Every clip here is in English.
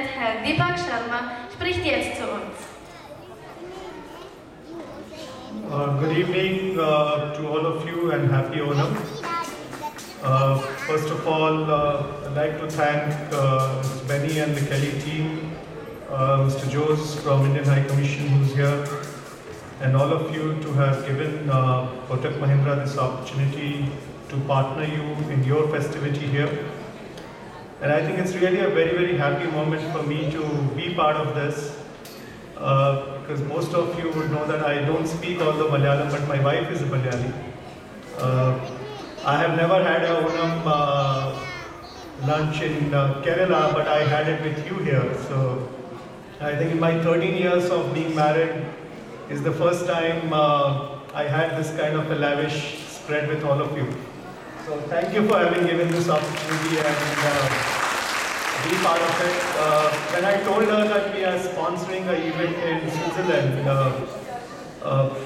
Präsident, Herr Deepak Sharma, spricht jetzt zu uns. Good evening to all of you and happy Onam. First of all, I'd like to thank Mr. Benny and the Kelly team, Mr. Jose from Indian High Commission who's here, and all of you to have given Kotak Mahindra this opportunity to partner you in your festivity here. And I think it's really a very, very happy moment for me to be part of this. Because most of you would know that I don't speak all the Malayalam, but my wife is a Malayali. I have never had a Onam lunch in Kerala, but I had it with you here. So I think in my 13 years of being married is the first time I had this kind of a lavish spread with all of you. So thank you for having given this opportunity and be part of it. When I told her that we are sponsoring an event in Switzerland,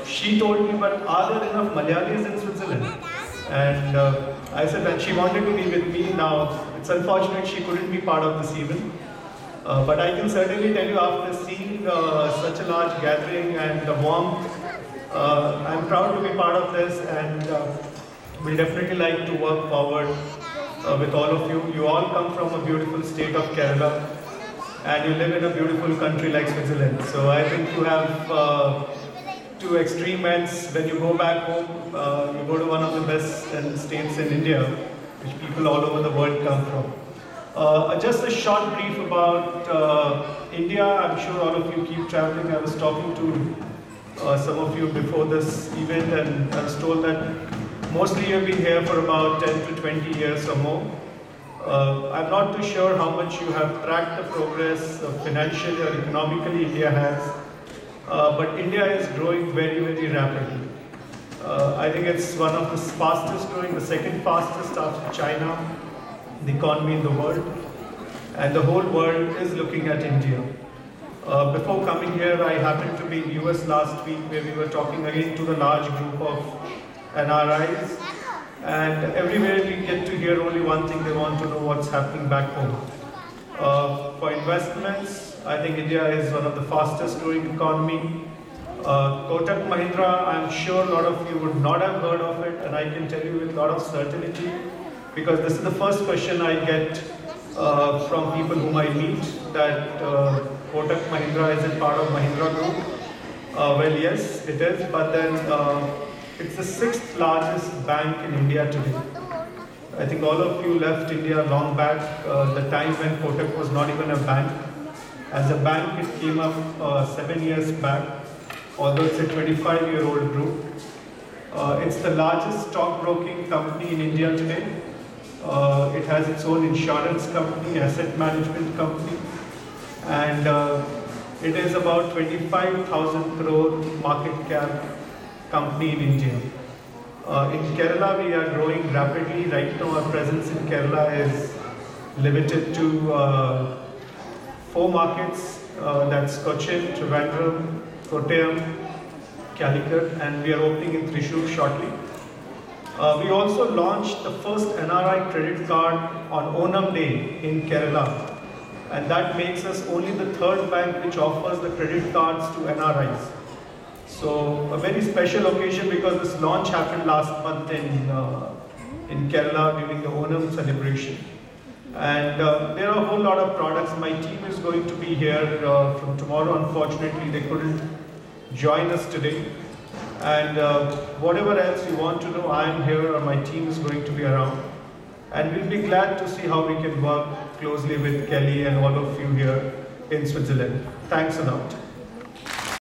she told me, but are there enough Malayalis in Switzerland? And I said that she wanted to be with me. Now, it's unfortunate she couldn't be part of this event. But I can certainly tell you, after seeing such a large gathering and the warmth, I'm proud to be part of this, and we'll definitely like to work forward with all of you. You all come from a beautiful state of Kerala, and you live in a beautiful country like Switzerland. So I think you have two extreme ends. When you go back home, you go to one of the best states in India, which people all over the world come from. Just a short brief about India. I'm sure all of you keep traveling. I was talking to some of you before this event, and I was told that mostly you've been here for about 10 to 20 years or more. I'm not too sure how much you have tracked the progress financially or economically India has, but India is growing very, very rapidly. I think it's one of the fastest growing, the second fastest after China, the economy in the world, and the whole world is looking at India. Before coming here, I happened to be in US last week, where we were talking again to the large group of NRIs, and everywhere we get to hear only one thing: they want to know what's happening back home. For investments, I think India is one of the fastest growing economy. Kotak Mahindra, I'm sure a lot of you would not have heard of it, and I can tell you with a lot of certainty, because this is the first question I get from people whom I meet, that Kotak Mahindra isn't part of Mahindra Group. Well, yes, it is, but then it's the 6th largest bank in India today. I think all of you left India long back, the time when Kotak was not even a bank. As a bank, it came up 7 years back, although it's a 25-year-old group. It's the largest stockbroking company in India today. It has its own insurance company, asset management company, and it is about 25,000 crore market cap company in India. In Kerala, we are growing rapidly. Right now, our presence in Kerala is limited to 4 markets. That's Cochin, Trivandrum, Kottayam, Calicut, and we are opening in Thrissur shortly. We also launched the first NRI credit card on Onam Day in Kerala, and that makes us only the 3rd bank which offers the credit cards to NRIs. So a very special occasion, because this launch happened last month in Kerala during the Onam celebration. And there are a whole lot of products. My team is going to be here from tomorrow. Unfortunately, they couldn't join us today. And whatever else you want to know, I am here, or my team is going to be around. And we'll be glad to see how we can work closely with Kelly and all of you here in Switzerland. Thanks a lot.